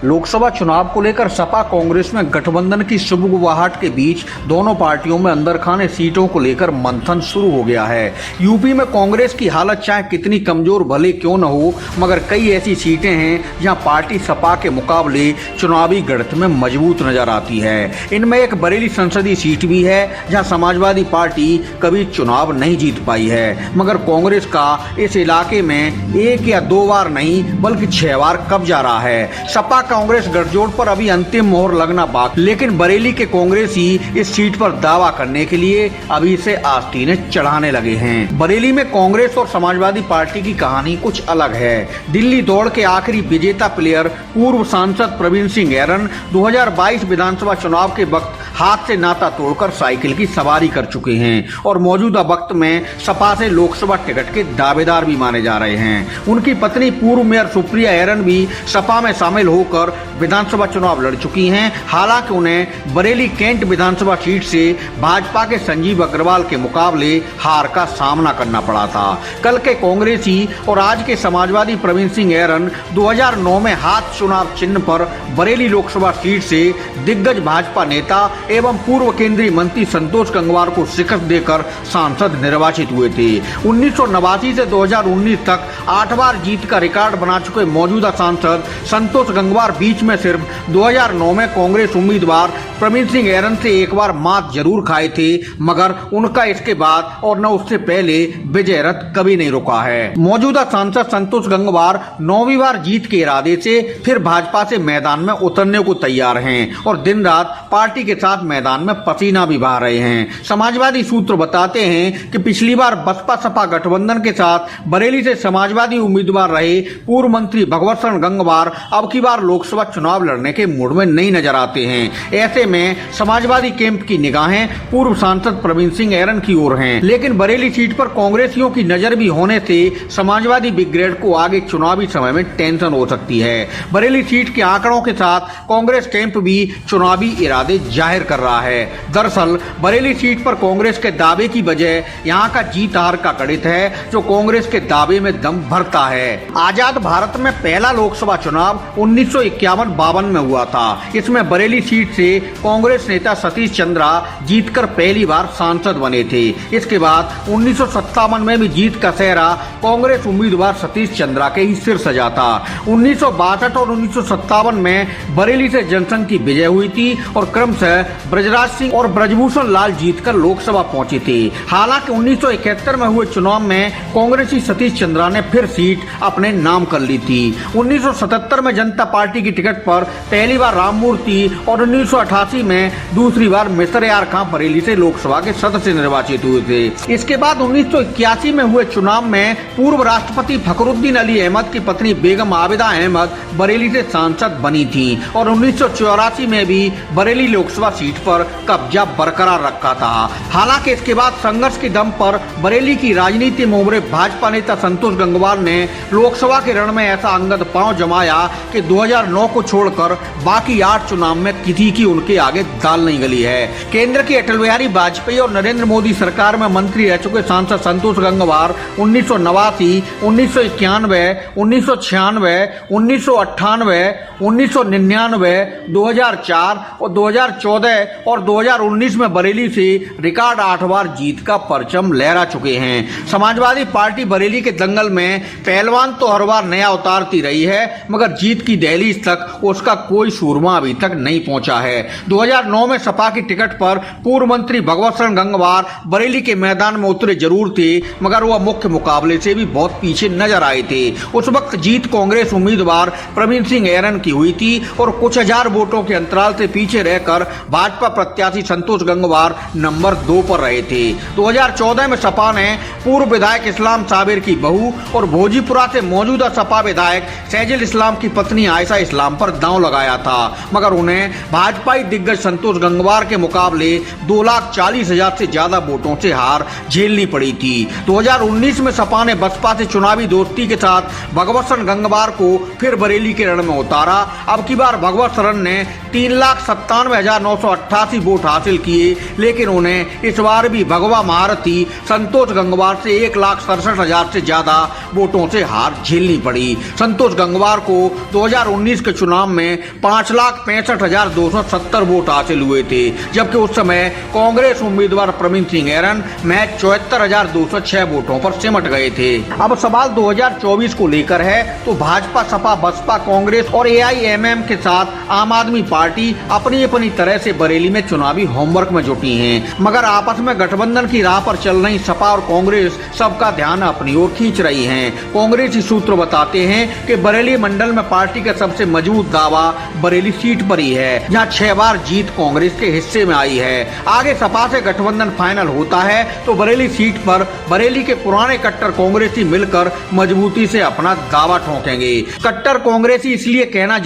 लोकसभा चुनाव को लेकर सपा कांग्रेस में गठबंधन की सुगबुगाहट के बीच दोनों पार्टियों में अंदर खाने सीटों को लेकर मंथन शुरू हो गया है। यूपी में कांग्रेस की हालत चाहे कितनी कमजोर भले क्यों न हो, मगर कई ऐसी सीटें हैं जहां पार्टी सपा के मुकाबले चुनावी गणित में मजबूत नजर आती है। इनमें एक बरेली संसदीय सीट भी है जहां समाजवादी पार्टी कभी चुनाव नहीं जीत पाई है, मगर कांग्रेस का इस इलाके में एक या दो बार नहीं बल्कि 6 बार कब्जा रहा है। सपा कांग्रेस गठजोड़ पर अभी अंतिम मोहर लगना बाकी, लेकिन बरेली के कांग्रेसी इस सीट पर दावा करने के लिए अभी से आस्तीनें चढ़ाने लगे हैं। बरेली में कांग्रेस और समाजवादी पार्टी की कहानी कुछ अलग है। दिल्ली दौड़ के आखिरी विजेता प्लेयर पूर्व सांसद प्रवीण सिंह ऐरन 2022 विधानसभा चुनाव के वक्त हाथ से नाता तोड़कर साइकिल की सवारी कर चुके हैं और मौजूदा वक्त में सपा से लोकसभा टिकट के दावेदार भी माने जा रहे हैं। उनकी पत्नी पूर्व मेयर सुप्रिया ऐरन भी सपा में शामिल होकर विधानसभा चुनाव लड़ चुकी हैं। हालांकि उन्हें बरेली कैंट विधानसभा सीट से भाजपा के संजीव अग्रवाल के मुकाबले हार का सामना करना पड़ा था। कल के कांग्रेसी और आज के समाजवादी प्रवीण सिंह ऐरन 2009 में हाथ चुनाव चिन्ह पर बरेली लोकसभा सीट से दिग्गज भाजपा नेता एवं पूर्व केंद्रीय मंत्री संतोष गंगवार को शिकस्त देकर सांसद निर्वाचित हुए थे। 1989 से 2019 तक 8 बार जीत का रिकॉर्ड बना चुके मौजूदा सांसद संतोष गंगवार बीच में सिर्फ 2009 में कांग्रेस उम्मीदवार प्रवीण सिंह ऐरन से एक बार मात जरूर खाए थे, मगर उनका इसके बाद और न उससे पहले विजय रथ कभी नहीं रुका है। मौजूदा सांसद संतोष गंगवार 9वीं बार जीत के इरादे से फिर भाजपा से मैदान में उतरने को तैयार हैं और दिन रात पार्टी के साथ मैदान में पसीना भी बहा रहे हैं। समाजवादी सूत्र बताते हैं कि पिछली बार बसपा सपा गठबंधन के साथ बरेली से समाजवादी उम्मीदवार रहे पूर्व मंत्री भगवत शरण गंगवार अब की बार लोकसभा चुनाव लड़ने के मूड में नहीं नजर आते हैं। ऐसे में समाजवादी कैंप की निगाहें पूर्व सांसद प्रवीण सिंह ऐरन की ओर हैं, लेकिन बरेली सीट पर कांग्रेसियों की नजर भी होने से समाजवादी ब्रिगेड को आगे चुनावी समय में टेंशन हो सकती है। बरेली सीट के आंकड़ों के साथ कांग्रेस कैंप भी चुनावी इरादे जाहिर कर रहा है। दरअसल बरेली सीट पर कांग्रेस के दावे की बजाय यहाँ का जीत हार का गणित है जो कांग्रेस के दावे में दम भरता है। आजाद भारत में पहला लोकसभा चुनाव 1951-52 में हुआ था। इसमें बरेली सीट से कांग्रेस नेता सतीश चंद्रा जीतकर पहली बार सांसद बने थे। इसके बाद 1957 में भी जीत का सेहरा कांग्रेस उम्मीदवार सतीश चंद्रा के ही सिर सजा था। 1962 और 1957 में बरेली से जनसंघ की विजय हुई थी और क्रमशः ब्रजराज सिंह और ब्रजभूषण लाल जीतकर लोकसभा पहुंचे थे। हालांकि 1971 में हुए चुनाव में कांग्रेसी सतीश चंद्रा ने फिर सीट अपने नाम कर ली थी। 1977 में जनता पार्टी की टिकट पर पहली बार राममूर्ति और 1988 में दूसरी बार मिस्र यार खां बरेली से लोकसभा के सदस्य निर्वाचित हुए थे। इसके बाद 1981 में हुए चुनाव में पूर्व राष्ट्रपति फखरुद्दीन अली अहमद की पत्नी बेगम आबिदा अहमद बरेली से सांसद बनी थी और 1984 में भी बरेली लोकसभा सीट पर कब्जा बरकरार रखा था। हालांकि इसके बाद संघर्ष के दम पर बरेली की राजनीति में उभरे भाजपा नेता संतोष गंगवार ने लोकसभा के रण में ऐसा अंगद पांव जमाया कि 2009 को छोड़कर बाकी 8 चुनाव में किसी की उनके आगे दाल नहीं गली है। केंद्र की अटल बिहारी वाजपेयी और नरेंद्र मोदी सरकार में मंत्री रह चुके सांसद संतोष गंगवार 1989, 1991, 1996, 1998, 1999, 2004 और 2014 और 2019 में बरेली से रिकॉर्ड 8 बार जीत का परचम लहरा चुके हैं। समाजवादी पार्टी बरेली के दंगल में पहलवान तो हर बार नया उतारती रही है, मगर जीत की दहलीज तक उसका कोई सूरमा अभी तक नहीं पहुंचा है। 2009 में सपा की टिकट पर पूर्व मंत्री भगवत शरण गंगवार बरेली के मैदान में उतरे जरूर थे, मगर वह मुख्य मुकाबले से भी बहुत पीछे नजर आए थे। उस वक्त जीत कांग्रेस उम्मीदवार प्रवीण सिंह ऐरन की हुई थी और कुछ हजार वोटों के अंतराल से पीछे रहकर भाजपा प्रत्याशी संतोष गंगवार नंबर 2 पर रहे थे। 2014 में सपा ने पूर्व विधायक इस्लाम साबिर की बहू और भोजीपुरा से मौजूदा सपा विधायक सैजुल इस्लाम की पत्नी आयशा इस्लाम पर दांव लगाया था, मगर उन्हें भाजपाई दिग्गज संतोष गंगवार के मुकाबले 2,40,000 से ज्यादा वोटों से हार झेलनी पड़ी थी। 2019 में सपा ने बसपा से चुनावी दोस्ती के साथ भगवत शरण गंगवार को फिर बरेली के रण में उतारा। अब की बार भगवत शरण ने 3,97,900 188 वोट हासिल किए, लेकिन उन्हें इस बार भी भगवा महारथी संतोष गंगवार से 1,67,000 से ज्यादा वोटों से हार झेलनी पड़ी। संतोष गंगवार को 2019 के चुनाव में 5,65,270 वोट हासिल हुए थे, जबकि उस समय कांग्रेस उम्मीदवार प्रवीण सिंह ऐरन महज 74,206 वोटों पर सिमट गए थे। अब सवाल 2024 को लेकर है, तो भाजपा, सपा, बसपा, कांग्रेस और AIMM के साथ आम आदमी पार्टी अपनी अपनी तरह से बरेली में चुनावी होमवर्क में जुटी हैं, मगर आपस में गठबंधन की राह पर चल रही सपा और कांग्रेस सबका ध्यान अपनी ओर खींच रही हैं। कांग्रेसी सूत्र बताते हैं कि बरेली मंडल में पार्टी का सबसे मजबूत दावा बरेली सीट पर ही है, जहां 6 बार जीत कांग्रेस के हिस्से में आई है। आगे सपा से गठबंधन फाइनल होता है तो बरेली सीट पर बरेली के पुराने कट्टर कांग्रेसी मिलकर मजबूती से अपना दावा ठोकेंगे। कट्टर इसलिए कहना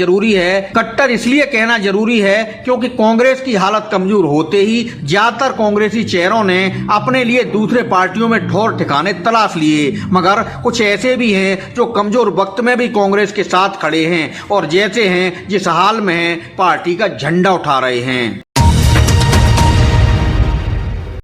जरूरी है क्योंकि कांग्रेस की हालत कमजोर होते ही ज्यादातर कांग्रेसी चेहरों ने अपने लिए दूसरे पार्टियों में ठौर ठिकाने तलाश लिए, मगर कुछ ऐसे भी हैं जो कमजोर वक्त में भी कांग्रेस के साथ खड़े हैं और जैसे हैं जिस हाल में हैं पार्टी का झंडा उठा रहे हैं।